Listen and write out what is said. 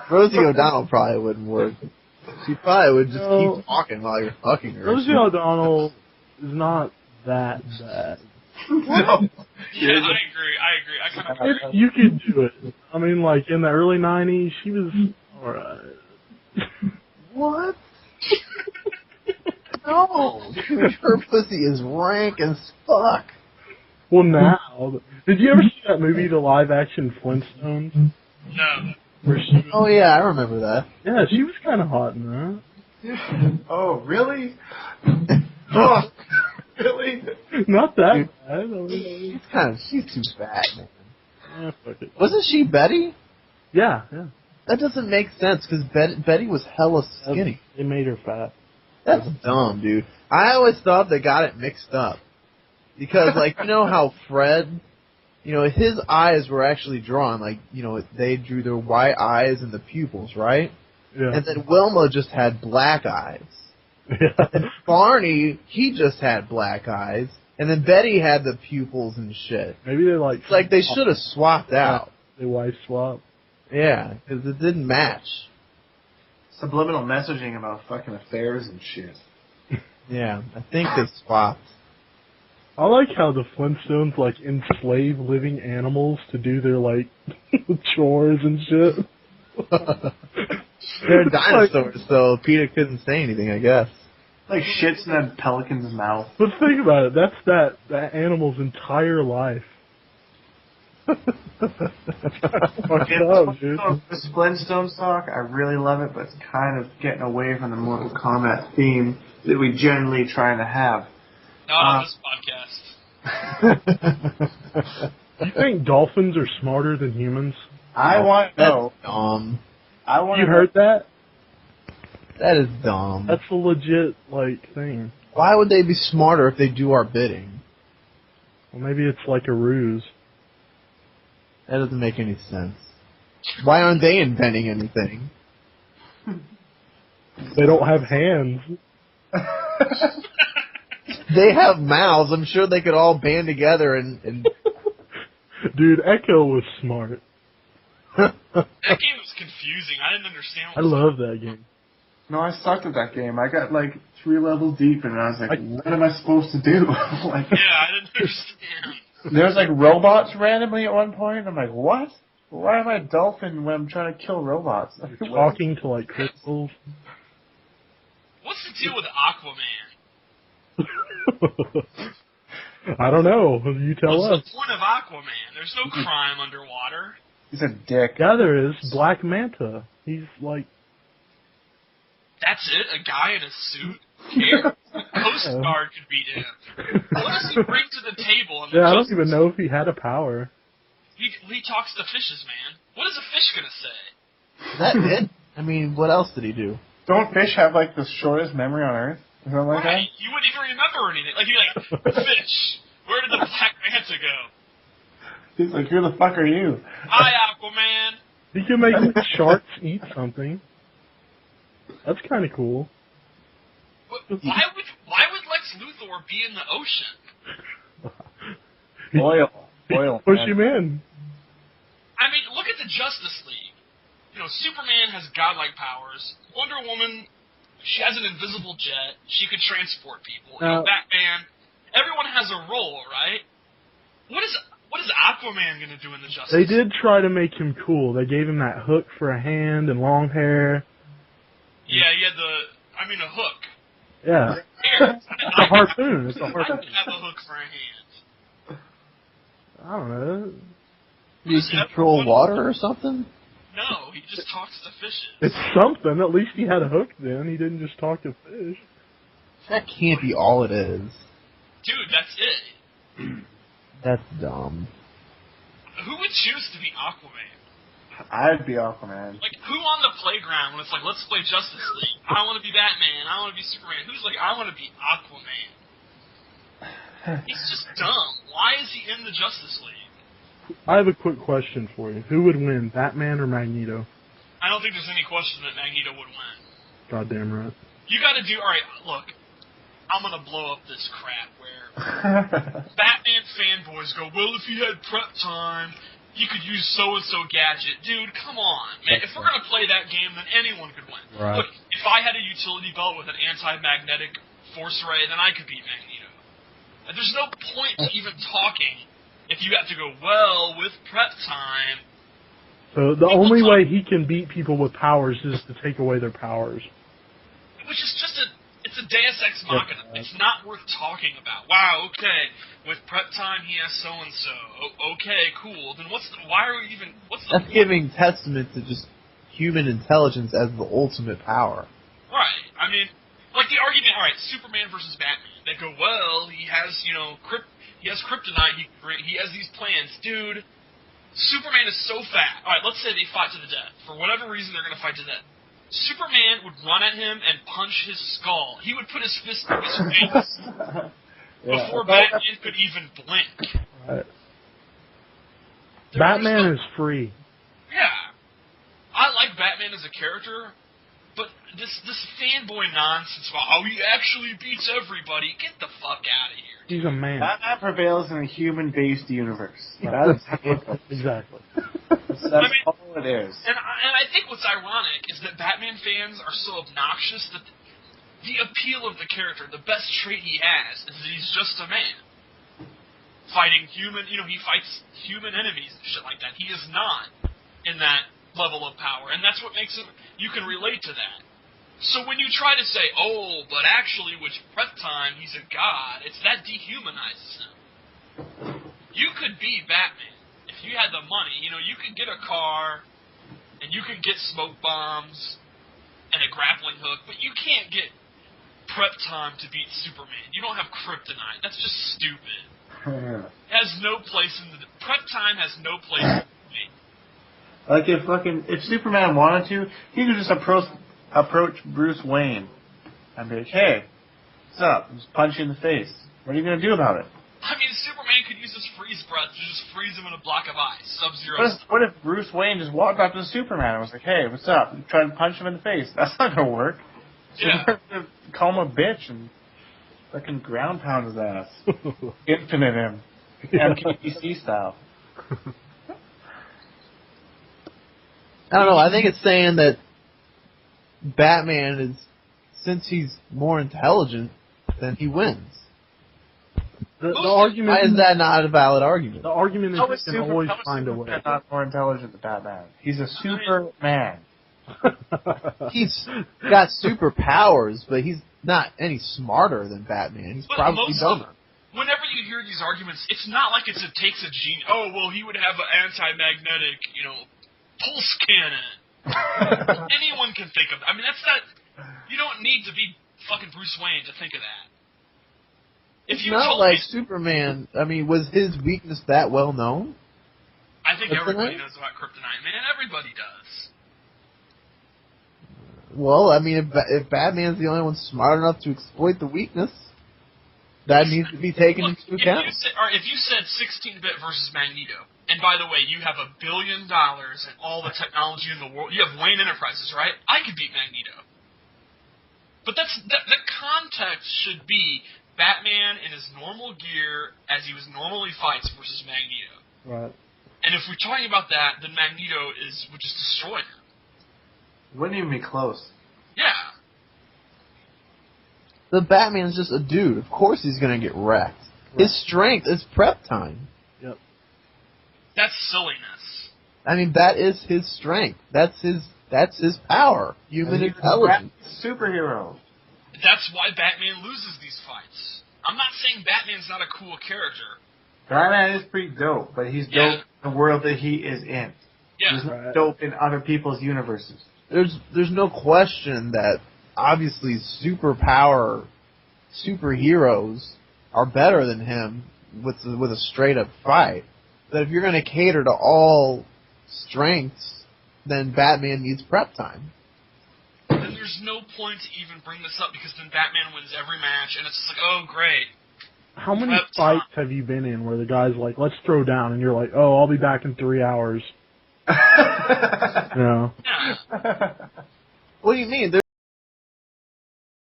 Rosie O'Donnell probably wouldn't work. She probably would just keep talking while you're fucking her. Rosie O'Donnell is not that bad. No. Yeah, I agree. I kind of agree. You could do it. I mean, like, in the early 90s, she was alright. What? No, dude, her pussy is rank as fuck. Well, now. Did you ever see that movie, the live-action Flintstones? No. Where she was, Oh, yeah, I remember that. yeah, she was kind of hot in that. Oh, really? Oh, really? Not that Dude, bad. She's too fat, man. Yeah, fuck it. Wasn't she Betty? Yeah. That doesn't make sense, because Betty was hella skinny. They made her fat. That's dumb, dude. I always thought they got it mixed up. Because, like, you know how Fred, you know, his eyes were actually drawn, like, you know, they drew their white eyes and the pupils, right? Yeah. And then Wilma just had black eyes. Yeah. And Barney, he just had black eyes. And then Betty had the pupils and shit. Maybe they like... It's like they should have swapped out. They wife swap. Yeah, because it didn't match. Subliminal messaging about fucking affairs and shit. Yeah, I think they swapped. I like how the Flintstones, like, enslave living animals to do their, like, chores and shit. They're dinosaurs, so Peter couldn't say anything, I guess. Like shits in a pelican's mouth. But think about it, that's that animal's entire life. Fucked up, dude. This Flintstones talk, I really love it, but it's kind of getting away from the Mortal Kombat theme that we generally try to have. Not on this podcast. You think dolphins are smarter than humans? I want to know. That's dumb. You heard that? That is dumb. That's a legit, like, thing. Why would they be smarter if they do our bidding? Well, maybe it's like a ruse. That doesn't make any sense. Why aren't they inventing anything? They don't have hands. They have mouths. I'm sure they could all band together and... Dude, Echo was smart. That game was confusing. I didn't understand I love that game. No, I sucked at that game. I got like 3 levels deep, and I was like, what am I supposed to do? Like, yeah, I didn't understand. There's like robots randomly at one point. I'm like, what? Why am I a dolphin when I'm trying to kill robots? You're talking to like crystals. What's the deal with Aquaman? I don't know. You tell us. What's the point of Aquaman? There's no crime underwater. He's a dick. Yeah, there is. Black Manta. He's like... That's it? A guy in a suit? Here? Coast Guard could beat him. What does he bring to the table? Yeah, I don't even know if he had a power. He talks to fishes, man. What is a fish gonna say? Is that it? I mean, what else did he do? Don't fish have like the shortest memory on Earth? Or something like that? You wouldn't even remember anything. Like, you'd be like, fish, where did the Black Manta go? He's like, who the fuck are you? Hi, Aquaman. He can make sharks eat something. That's kind of cool. Why would Lex Luthor be in the ocean? Oil. Push him in. I mean, look at the Justice League. You know, Superman has godlike powers. Wonder Woman, she has an invisible jet. She could transport people. You know, Batman. Everyone has a role, right? What is Aquaman gonna do in the Justice They League? did try to make him cool. They gave him that hook for a hand and long hair. Yeah, he had a hook. Yeah. It's a harpoon. It's a I harpoon. don't have a hook for a hand. I don't know. Do you control water or something? No, he just talks to fishes. It's something. At least he had a hook then. He didn't just talk to fish. That can't be all it is. Dude, that's it. That's dumb. Who would choose to be Aquaman? I'd be Aquaman. Like, who on the playground when it's like, let's play Justice League? I want to be Batman. I want to be Superman. Who's like, I want to be Aquaman? He's just dumb. Why is he in the Justice League? I have a quick question for you. Who would win, Batman or Magneto? I don't think there's any question that Magneto would win. Goddamn right. You gotta do... Alright, look. I'm gonna blow up this crap where Batman fanboys go, well, if he had prep time, he could use so-and-so gadget. Dude, come on, man. If we're going to play that game, then anyone could win. Right. Look, if I had a utility belt with an anti-magnetic force ray, then I could beat Magneto. And there's no point to even talking if you have to go, well, with prep time. So the only way he can beat people with powers is to take away their powers. Which is just it's a Deus Ex Machina. It's not worth talking about. Wow, okay, with prep time he has so-and-so. Okay, cool. Then what's the That's giving testament to just human intelligence as the ultimate power. Right. I mean, like the argument, alright, Superman versus Batman. They go, well, he has, he has kryptonite, he has these plans. Dude, Superman is so fat. Alright, let's say they fight to the death. For whatever reason, they're going to fight to the death. Superman would run at him and punch his skull. He would put his fist in his face before Batman could even blink. Right. Batman is free. Yeah. I like Batman as a character, but this fanboy nonsense about how he actually beats everybody, get the fuck out of here. He's a man. Batman prevails in a human-based universe. Right. That's Exactly. That's all it is. And I think what's ironic is that Batman fans are so obnoxious that the appeal of the character, the best trait he has, is that he's just a man. Fighting human, he fights human enemies and shit like that. He is not in that level of power, and that's what makes him, you can relate to that. So when you try to say, oh, but actually with prep time, he's a god, that dehumanizes him. You could be Batman. If you had the money, you could get a car, and you could get smoke bombs, and a grappling hook, but you can't get prep time to beat Superman. You don't have kryptonite. That's just stupid. It has no place prep time has no place in the game. Like if Superman wanted to, he could just approach Bruce Wayne and be like, hey, what's up? I'm just punch you in the face. What are you going to do about it? I mean, Superman could use his freeze breath to just freeze him in a block of ice. Sub-Zero. What if Bruce Wayne just walked up to Superman and was like, hey, what's up? You try to punch him in the face. That's not going to work. Yeah. Superman would call him a bitch and fucking ground pound his ass. Infinite him. MKBC style. I don't know. I think it's saying that Batman is, since he's more intelligent, then he wins. The argument. Why is that not a valid argument? The argument is he can always find a way. Superman not more intelligent than Batman. He's a Superman. He's got superpowers, but he's not any smarter than Batman. He's probably dumber. Whenever you hear these arguments, it's not like it takes a genius. Oh, well, he would have an anti-magnetic, pulse cannon. Anyone can think of that. I mean, that's not... You don't need to be fucking Bruce Wayne to think of that. It's not like Superman... I mean, was his weakness that well known? I think everybody knows about kryptonite, man. Everybody does. Well, I mean, if Batman's the only one smart enough to exploit the weakness, that needs to be taken into account. If you said 16-bit versus Magneto, and by the way, you have $1 billion and all the technology in the world, you have Wayne Enterprises, right? I could beat Magneto. But the context should be Batman in his normal gear as he normally fights versus Magneto. Right. And if we're talking about that, then Magneto would just destroy him. Wouldn't even be close. Yeah. The Batman's just a dude. Of course he's going to get wrecked. Right. His strength is prep time. Yep. That's silliness. I mean, that is his strength. That's his power. Human intelligence. Superhero. That's why Batman loses these fights. I'm not saying Batman's not a cool character. Batman is pretty dope, but he's dope in the world that he is in. Yeah. He's not dope in other people's universes. There's no question that obviously superheroes are better than him with a straight up fight. But if you're going to cater to all strengths, then Batman needs prep time. Then there's no point to even bring this up because then Batman wins every match, and it's just like, oh great. How many fights have you been in where the guy's like, let's throw down, and you're like, oh, I'll be back in 3 hours. What do you mean?